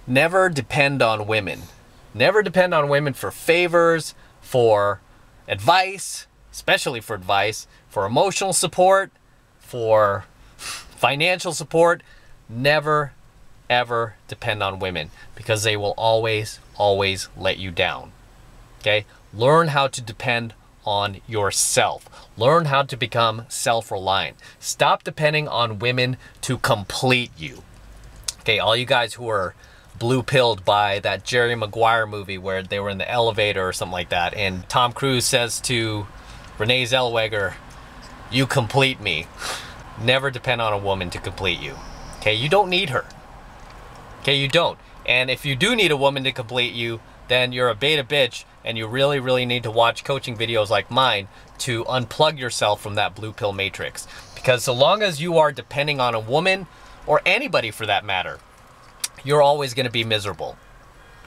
Never depend on women. Never depend on women for favors, for advice, especially for advice, for emotional support, for financial support. Never, ever depend on women, because they will always, always let you down. Okay? Learn how to depend on yourself. Learn how to become self-reliant. Stop depending on women to complete you. Okay, all you guys who are blue-pilled by that Jerry Maguire movie where they were in the elevator or something like that, and Tom Cruise says to Renee Zellweger, "You complete me." Never depend on a woman to complete you. Okay, you don't need her. Okay, you don't. And if you do need a woman to complete you, then you're a beta bitch, and you really, really need to watch coaching videos like mine to unplug yourself from that blue pill matrix. Because so long as you are depending on a woman, or anybody for that matter, you're always going to be miserable.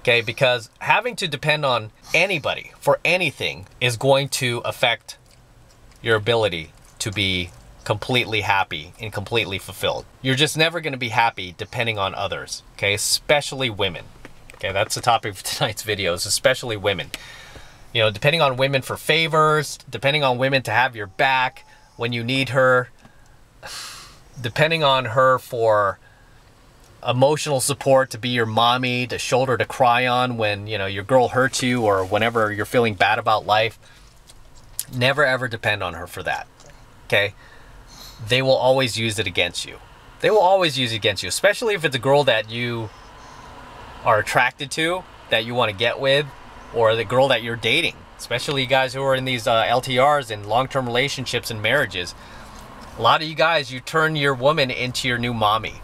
Okay, because having to depend on anybody for anything is going to affect your ability to be completely happy and completely fulfilled. You're just never going to be happy depending on others, okay, especially women. Okay, that's the topic of tonight's video, is especially women. You know, depending on women for favors, depending on women to have your back when you need her, depending on her for emotional support, to be your mommy, the shoulder to cry on when, you know, your girl hurts you or whenever you're feeling bad about life. Never ever depend on her for that. Okay? They will always use it against you. They will always use it against you, especially if it's a girl that you are attracted to, that you want to get with, or the girl that you're dating. Especially you guys who are in these LTRs and long-term relationships and marriages. A lot of you guys, you turn your woman into your new mommy,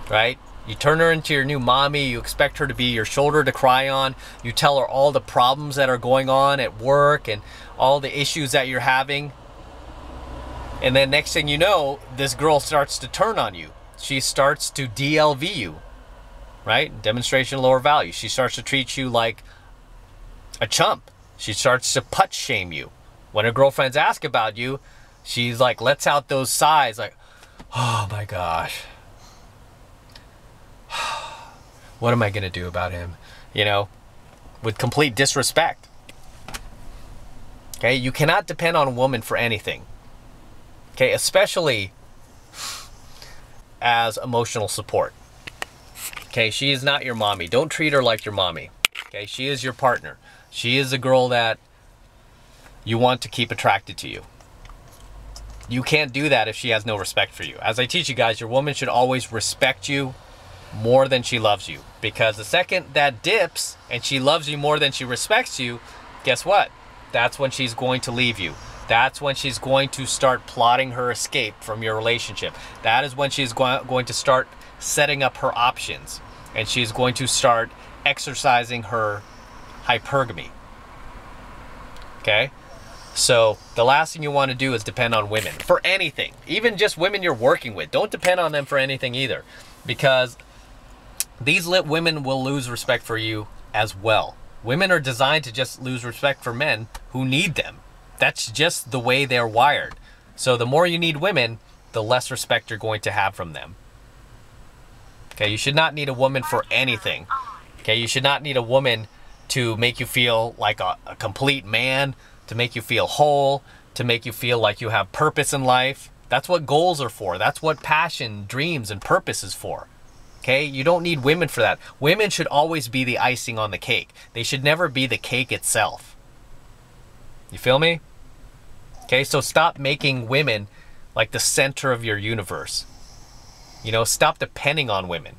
right? You turn her into your new mommy. You expect her to be your shoulder to cry on. You tell her all the problems that are going on at work and all the issues that you're having. And then next thing you know, this girl starts to turn on you. She starts to DLV you, right? Demonstration of lower value. She starts to treat you like a chump. She starts to put shame you. When her girlfriends ask about you, she's like, lets out those sighs like, oh my gosh. What am I going to do about him? You know, with complete disrespect. Okay, you cannot depend on a woman for anything. Okay, especially as emotional support. Okay, she is not your mommy. Don't treat her like your mommy. Okay, she is your partner. She is a girl that you want to keep attracted to you. You can't do that if she has no respect for you. As I teach you guys, your woman should always respect you more than she loves you. Because the second that dips and she loves you more than she respects you, guess what? That's when she's going to leave you. That's when she's going to start plotting her escape from your relationship. That is when she's going to start setting up her options. And she's going to start exercising her hypergamy. Okay? So the last thing you want to do is depend on women for anything. Even just women you're working with. Don't depend on them for anything either. Because these women will lose respect for you as well. Women are designed to just lose respect for men who need them. That's just the way they're wired. So the more you need women, the less respect you're going to have from them. Okay, you should not need a woman for anything. Okay, you should not need a woman to make you feel like a complete man, to make you feel whole, to make you feel like you have purpose in life. That's what goals are for. That's what passion, dreams, and purpose is for. Okay, you don't need women for that. Women should always be the icing on the cake. They should never be the cake itself. You feel me? Okay, so stop making women like the center of your universe. You know, stop depending on women.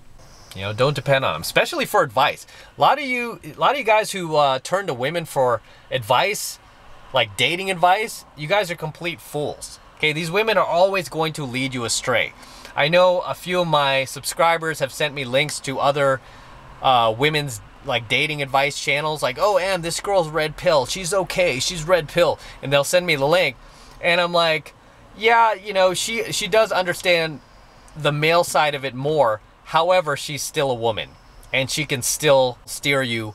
You know, don't depend on them, especially for advice. A lot of you guys who turn to women for advice, like dating advice, you guys are complete fools. Okay, these women are always going to lead you astray. I know a few of my subscribers have sent me links to other women's like dating advice channels, like, oh, Em, this girl's red pill, she's okay, she's red pill, and they'll send me the link, and I'm like, yeah, you know, she does understand the male side of it more. However, she's still a woman, and she can still steer you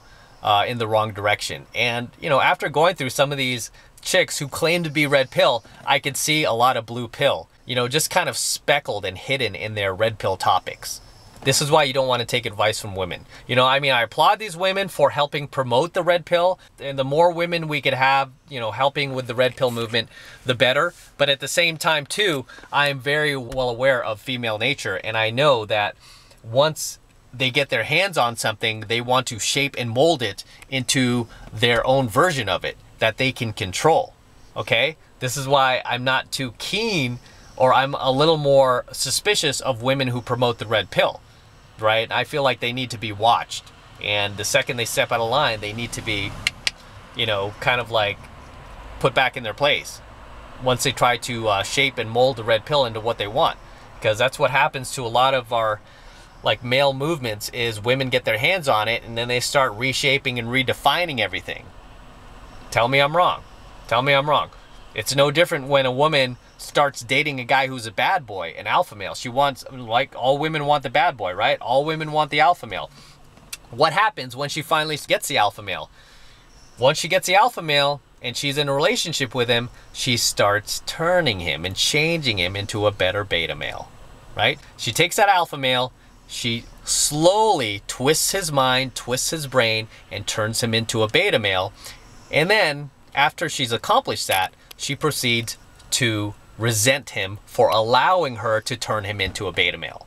in the wrong direction. And you know, after going through some of these chicks who claim to be red pill, I could see a lot of blue pill, you know, just kind of speckled and hidden in their red pill topics. This is why you don't want to take advice from women. You know, I mean, I applaud these women for helping promote the red pill. And the more women we could have, you know, helping with the red pill movement, the better. But at the same time, too, I am very well aware of female nature. And I know that once they get their hands on something, they want to shape and mold it into their own version of it that they can control. Okay? This is why I'm not too keen, or I'm a little more suspicious of women who promote the red pill. Right? I feel like they need to be watched. And the second they step out of line, they need to be, you know, kind of like put back in their place once they try to shape and mold the red pill into what they want. Because that's what happens to a lot of our like male movements, is women get their hands on it and then they start reshaping and redefining everything. Tell me I'm wrong. Tell me I'm wrong. It's no different when a woman starts dating a guy who's a bad boy, an alpha male. She wants, like, all women want the bad boy, right? All women want the alpha male. What happens when she finally gets the alpha male? Once she gets the alpha male and she's in a relationship with him, she starts turning him and changing him into a better beta male, right? She takes that alpha male, she slowly twists his mind, twists his brain, and turns him into a beta male. And then, after she's accomplished that, she proceeds to resent him for allowing her to turn him into a beta male,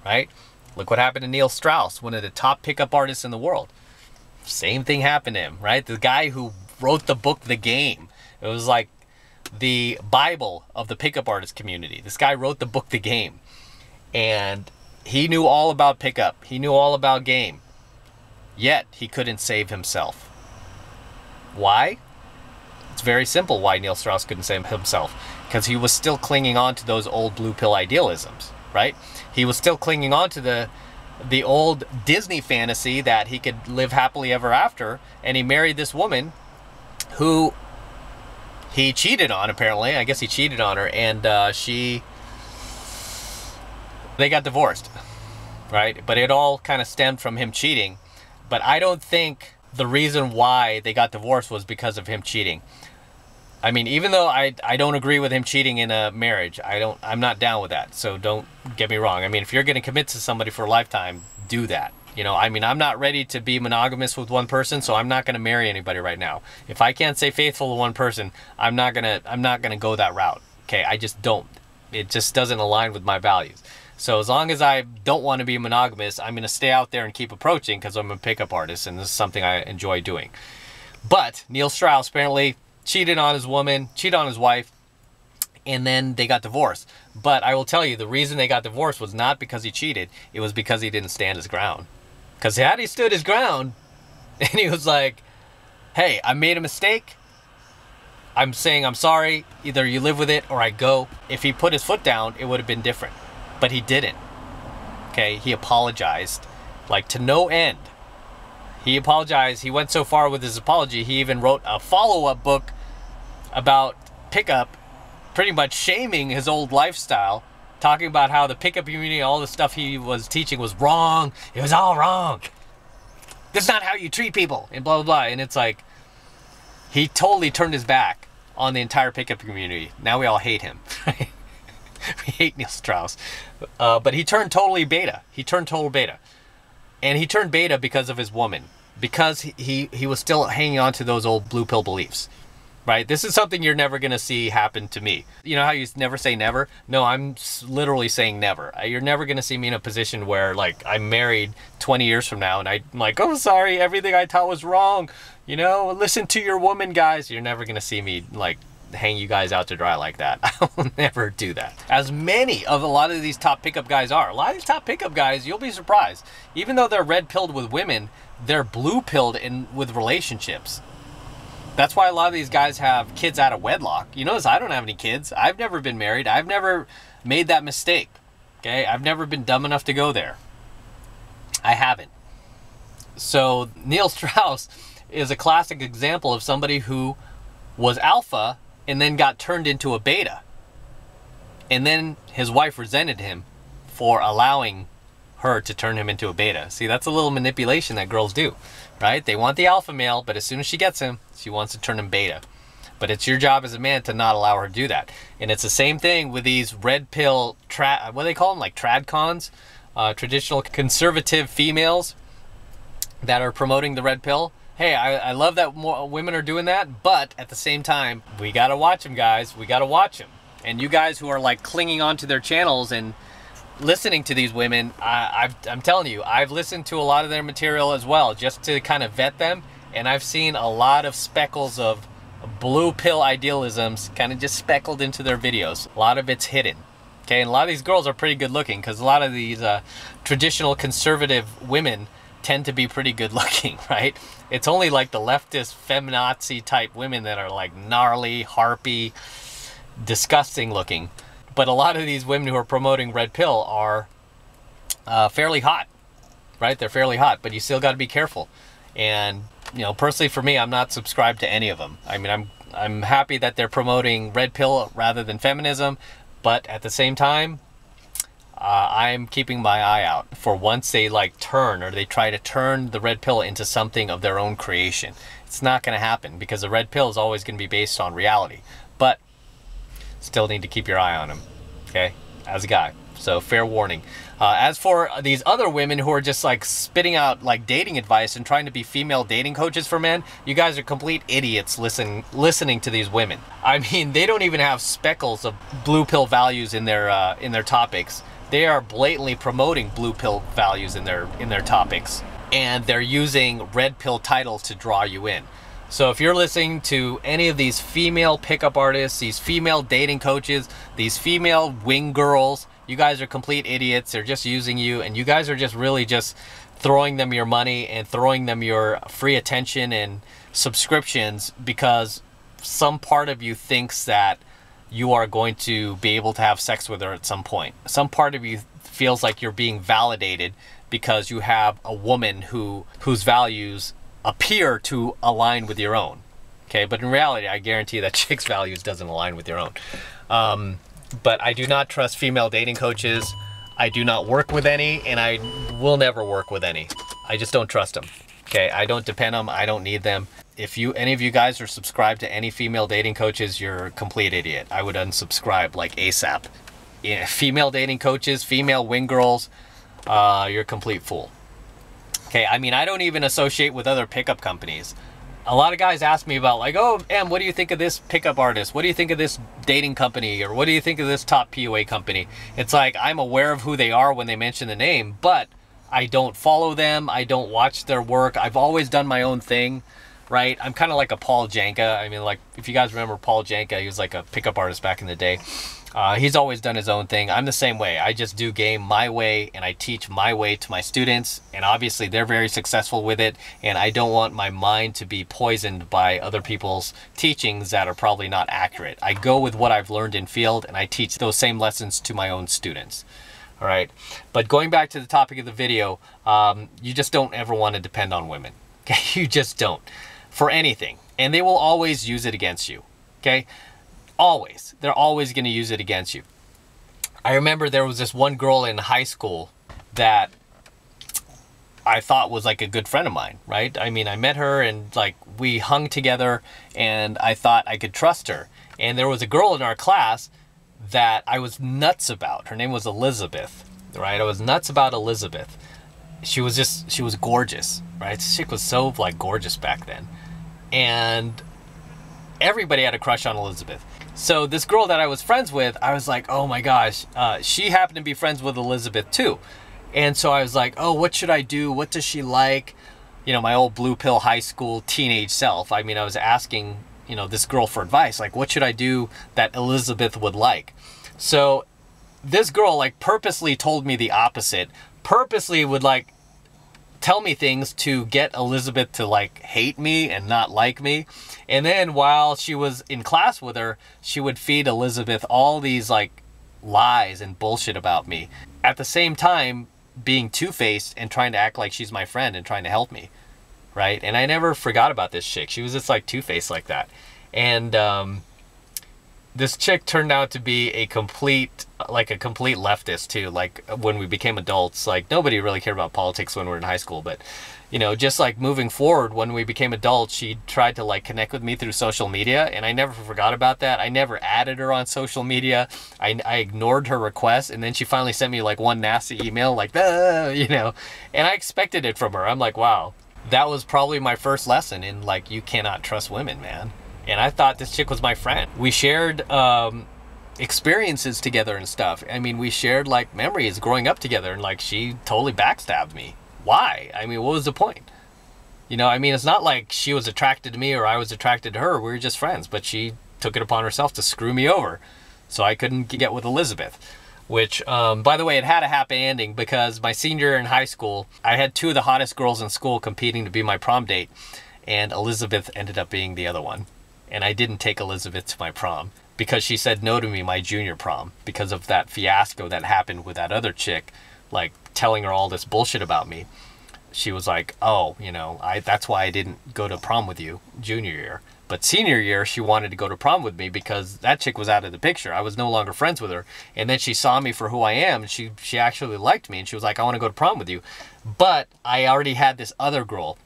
right? Look what happened to Neil Strauss, one of the top pickup artists in the world. Same thing happened to him, right? The guy who wrote the book, The Game. It was like the Bible of the pickup artist community. This guy wrote the book, The Game. And he knew all about pickup. He knew all about game. Yet, he couldn't save himself. Why? It's very simple why Neil Strauss couldn't save himself. Because he was still clinging on to those old blue pill idealisms, right? He was still clinging on to the old Disney fantasy that he could live happily ever after. And he married this woman who he cheated on, apparently. I guess he cheated on her. And they got divorced, right? But it all kind of stemmed from him cheating. But I don't think the reason why they got divorced was because of him cheating. I mean, even though I don't agree with him cheating in a marriage, I'm not down with that. So don't get me wrong. I mean, if you're going to commit to somebody for a lifetime, do that. You know, I mean, I'm not ready to be monogamous with one person, so I'm not going to marry anybody right now. If I can't stay faithful to one person, I'm not going to go that route. Okay? I just don't. It just doesn't align with my values. So as long as I don't want to be monogamous, I'm going to stay out there and keep approaching because I'm a pickup artist and this is something I enjoy doing. But Neil Strauss apparently cheated on his woman, cheated on his wife, and then they got divorced. But I will tell you, the reason they got divorced was not because he cheated. It was because he didn't stand his ground. Because had he stood his ground and he was like, hey, I made a mistake. I'm saying I'm sorry. Either you live with it or I go. If he put his foot down, it would have been different. But he didn't. Okay, he apologized, like, to no end. He apologized. He went so far with his apology, he even wrote a follow-up book about pickup, pretty much shaming his old lifestyle, talking about how the pickup community, all the stuff he was teaching was wrong. It was all wrong. This is not how you treat people, and blah, blah, blah. And it's like, he totally turned his back on the entire pickup community. Now we all hate him, right? We hate Neil Strauss. But he turned totally beta. He turned total beta. And he turned beta because of his woman. Because he was still hanging on to those old blue pill beliefs. Right? This is something you're never going to see happen to me. You know how you never say never? No, I'm literally saying never. You're never going to see me in a position where, like, I'm married 20 years from now and I'm like, oh, sorry, everything I taught was wrong. You know, listen to your woman, guys. You're never going to see me, like, hang you guys out to dry like that. I will never do that. As many of a lot of these top pickup guys are. A lot of these top pickup guys, you'll be surprised. Even though they're red-pilled with women, they're blue-pilled with relationships. That's why a lot of these guys have kids out of wedlock. You notice I don't have any kids. I've never been married. I've never made that mistake. Okay? I've never been dumb enough to go there. I haven't. So Neil Strauss is a classic example of somebody who was alpha and then got turned into a beta. And then his wife resented him for allowing her to turn him into a beta. See, that's a little manipulation that girls do, right? They want the alpha male, but as soon as she gets him, she wants to turn him beta. But it's your job as a man to not allow her to do that. And it's the same thing with these red pill, what do they call them? Like trad cons? traditional conservative females that are promoting the red pill. Hey, I love that more women are doing that, but at the same time, we gotta watch them, guys. We gotta watch them. And you guys who are like clinging onto their channels and listening to these women, I'm telling you, I've listened to a lot of their material as well, just to kind of vet them, and I've seen a lot of speckles of blue pill idealisms kind of just speckled into their videos. A lot of it's hidden. Okay, and a lot of these girls are pretty good looking, because a lot of these traditional conservative women tend to be pretty good looking, right? It's only like the leftist feminazi type women that are like gnarly, harpy, disgusting looking. But a lot of these women who are promoting red pill are fairly hot, right? They're fairly hot, but you still got to be careful. And you know, personally for me, I'm not subscribed to any of them. I mean, I'm happy that they're promoting red pill rather than feminism, but at the same time, I'm keeping my eye out for once they like turn, or they try to turn the red pill into something of their own creation. It's not going to happen, because the red pill is always going to be based on reality. But still need to keep your eye on them, okay, as a guy. So fair warning. As for these other women who are just like spitting out like dating advice and trying to be female dating coaches for men, you guys are complete idiots listening to these women. I mean, they don't even have speckles of blue pill values in their topics. They are blatantly promoting blue pill values in their topics, and they're using red pill titles to draw you in. So if you're listening to any of these female pickup artists, these female dating coaches, these female wing girls, you guys are complete idiots. They're just using you, and you guys are just really just throwing them your money and throwing them your free attention and subscriptions, because some part of you thinks that you are going to be able to have sex with her at some point. Some part of you feels like you're being validated because you have a woman whose values appear to align with your own. Okay, but in reality, I guarantee that chick's values doesn't align with your own. But I do not trust female dating coaches. I do not work with any, and I will never work with any. I just don't trust them. Okay, I don't depend on them. I don't need them. If any of you guys are subscribed to any female dating coaches, you're a complete idiot. I would unsubscribe like ASAP. Yeah, female dating coaches, female wing girls, you're a complete fool. Okay, I mean, I don't even associate with other pickup companies. A lot of guys ask me about like, oh, Em, what do you think of this pickup artist? What do you think of this dating company? Or what do you think of this top PUA company? It's like, I'm aware of who they are when they mention the name, but I don't follow them. I don't watch their work. I've always done my own thing, right? I'm kind of like a Paul Janka. I mean, like, if you guys remember Paul Janka, he was like a pickup artist back in the day. He's always done his own thing. I'm the same way. I just do game my way, and I teach my way to my students, and obviously they're very successful with it, and I don't want my mind to be poisoned by other people's teachings that are probably not accurate. I go with what I've learned in field, and I teach those same lessons to my own students. All right, but going back to the topic of the video, you just don't ever want to depend on women. Okay, you just don't, for anything, and they will always use it against you. Okay. Always. They're always going to use it against you. I remember there was this one girl in high school that I thought was like a good friend of mine, right? I mean, I met her and like we hung together, and I thought I could trust her. And there was a girl in our class that I was nuts about. Her name was Elizabeth, right? I was nuts about Elizabeth. She was gorgeous, right? This chick was so like gorgeous back then. And everybody had a crush on Elizabeth. So this girl that I was friends with, I was like, oh my gosh, she happened to be friends with Elizabeth too. And so I was like, oh, what should I do? What does she like? You know, my old blue pill high school teenage self. I mean, I was asking, you know, this girl for advice. Like, what should I do that Elizabeth would like? So this girl like purposely told me the opposite. Purposely would like tell me things to get Elizabeth to like hate me and not like me. And then while she was in class with her, she would feed Elizabeth all these like lies and bullshit about me. At the same time, being two-faced and trying to act like she's my friend and trying to help me, right? And I never forgot about this chick. She was just like two-faced like that. And this chick turned out to be a complete leftist too. Like when we became adults, like nobody really cared about politics when we were in high school, but you know, just like moving forward when we became adults, she tried to like connect with me through social media, and I never forgot about that. I never added her on social media. I ignored her request, and then she finally sent me like one nasty email like, you know, and I expected it from her. I'm like, wow, that was probably my first lesson in like, you cannot trust women, man. And I thought this chick was my friend. We shared experiences together and stuff. I mean, we shared like memories growing up together, and like she totally backstabbed me. Why? I mean, what was the point? You know, I mean, it's not like she was attracted to me or I was attracted to her. We were just friends, but she took it upon herself to screw me over. So I couldn't get with Elizabeth, which, by the way, it had a happy ending because my senior year in high school, I had two of the hottest girls in school competing to be my prom date, and Elizabeth ended up being the other one. And I didn't take Elizabeth to my prom because she said no to me my junior prom because of that fiasco that happened with that other chick, like telling her all this bullshit about me. She was like, oh, you know, that's why I didn't go to prom with you junior year. But senior year, she wanted to go to prom with me because that chick was out of the picture. I was no longer friends with her. And then she saw me for who I am, and she actually liked me, and she was like, I want to go to prom with you. But I already had this other girl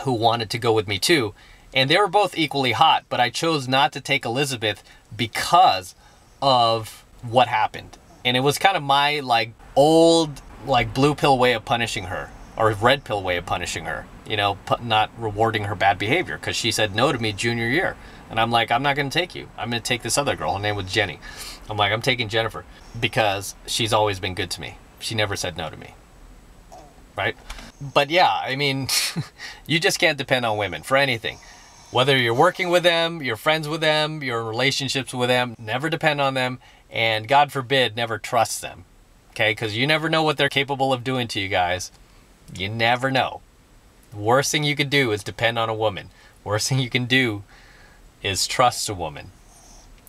who wanted to go with me too. And they were both equally hot, but I chose not to take Elizabeth because of what happened. And it was kind of my like old like blue pill way of punishing her, or red pill way of punishing her, you know, not rewarding her bad behavior because she said no to me junior year. And I'm like, I'm not going to take you. I'm going to take this other girl. Her name was Jenny. I'm like, I'm taking Jennifer because she's always been good to me. She never said no to me. Right? But yeah, I mean, you just can't depend on women for anything. Whether you're working with them, you're friends with them, you're in relationships with them, never depend on them. And God forbid, never trust them. Okay, because you never know what they're capable of doing to you guys. You never know. Worst thing you can do is depend on a woman. Worst thing you can do is trust a woman.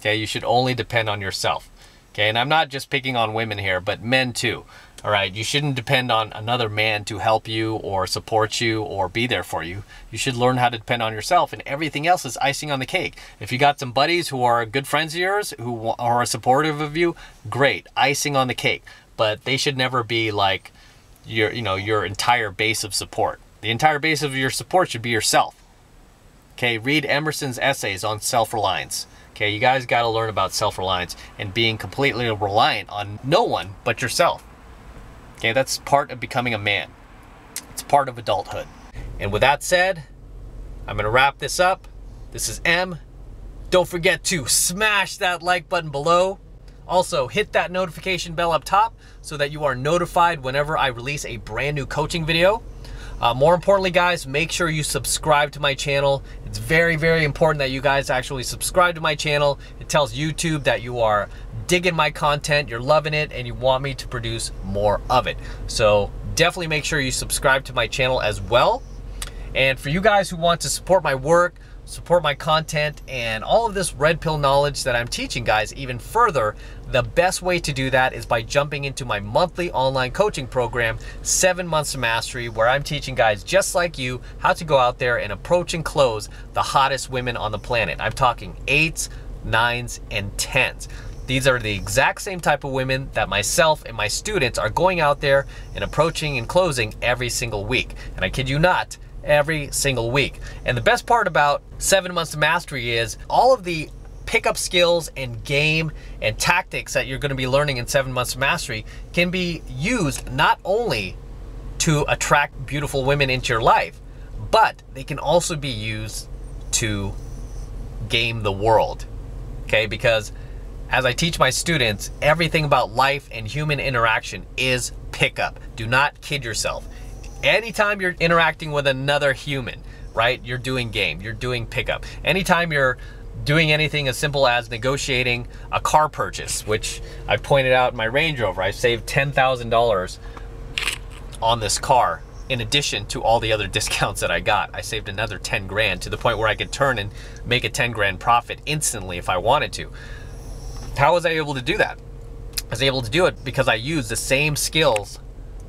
Okay, you should only depend on yourself. Okay, and I'm not just picking on women here, but men too. All right, you shouldn't depend on another man to help you or support you or be there for you. You should learn how to depend on yourself, and everything else is icing on the cake. If you got some buddies who are good friends of yours, who are supportive of you, great, icing on the cake. But they should never be like your entire base of support. The entire base of your support should be yourself. Okay, read Emerson's essays on self-reliance. Okay, you guys got to learn about self-reliance and being completely reliant on no one but yourself. Okay, that's part of becoming a man. It's part of adulthood. And with that said, I'm going to wrap this up. This is M. Don't forget to smash that like button below. Also, hit that notification bell up top so that you are notified whenever I release a brand new coaching video. More importantly, guys, make sure you subscribe to my channel. It's very, very important that you guys actually subscribe to my channel. It tells YouTube that you are digging my content, you're loving it, and you want me to produce more of it. So definitely make sure you subscribe to my channel as well. And for you guys who want to support my work, support my content, and all of this red pill knowledge that I'm teaching guys even further, the best way to do that is by jumping into my monthly online coaching program, 7 Months to Mastery, where I'm teaching guys just like you how to go out there and approach and close the hottest women on the planet. I'm talking 8s, 9s, and 10s. These are the exact same type of women that myself and my students are going out there and approaching and closing every single week. And I kid you not, every single week. And the best part about 7 Months to Mastery is all of the pickup skills and game and tactics that you're going to be learning in 7 Months to Mastery can be used not only to attract beautiful women into your life, but they can also be used to game the world. Okay, because as I teach my students, everything about life and human interaction is pickup. Do not kid yourself. Anytime you're interacting with another human, right, you're doing game, you're doing pickup. Anytime you're doing anything as simple as negotiating a car purchase, which I pointed out in my Range Rover, I saved $10,000 on this car. In addition to all the other discounts that I got, I saved another 10 grand to the point where I could turn and make a 10 grand profit instantly if I wanted to. How was I able to do that? I was able to do it because I used the same skills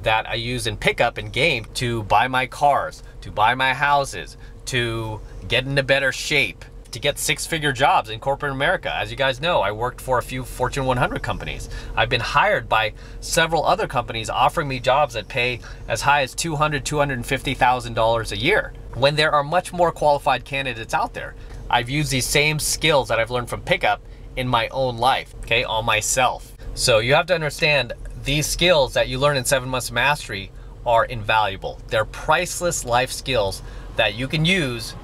that I use in pickup and game to buy my cars, to buy my houses, to get into better shape, to get six-figure jobs in corporate America. As you guys know, I worked for a few Fortune 100 companies. I've been hired by several other companies offering me jobs that pay as high as $200,000, $250,000 a year, when there are much more qualified candidates out there. I've used these same skills that I've learned from Pickup in my own life, okay, on myself. So you have to understand these skills that you learn in 7 Months of Mastery are invaluable. They're priceless life skills that you can use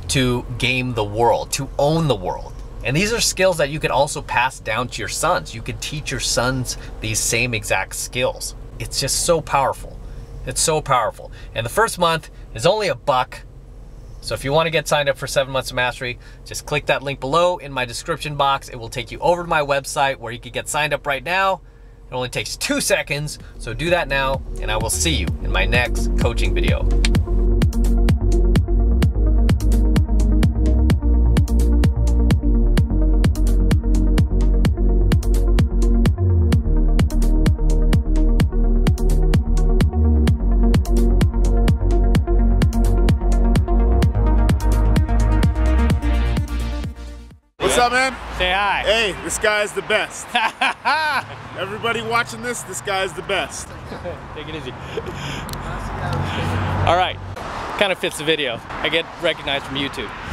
to game the world, to own the world. And these are skills that you can also pass down to your sons. You can teach your sons these same exact skills. It's just so powerful. It's so powerful. And the first month is only $1. So if you want to get signed up for 7 Months of Mastery, just click that link below in my description box. It will take you over to my website where you can get signed up right now. It only takes 2 seconds, so do that now, and I will see you in my next coaching video. What's up, man? Say hi. Hey, this guy is the best. Everybody watching this guy is the best. Take it easy. All right, kind of fits the video. I get recognized from YouTube.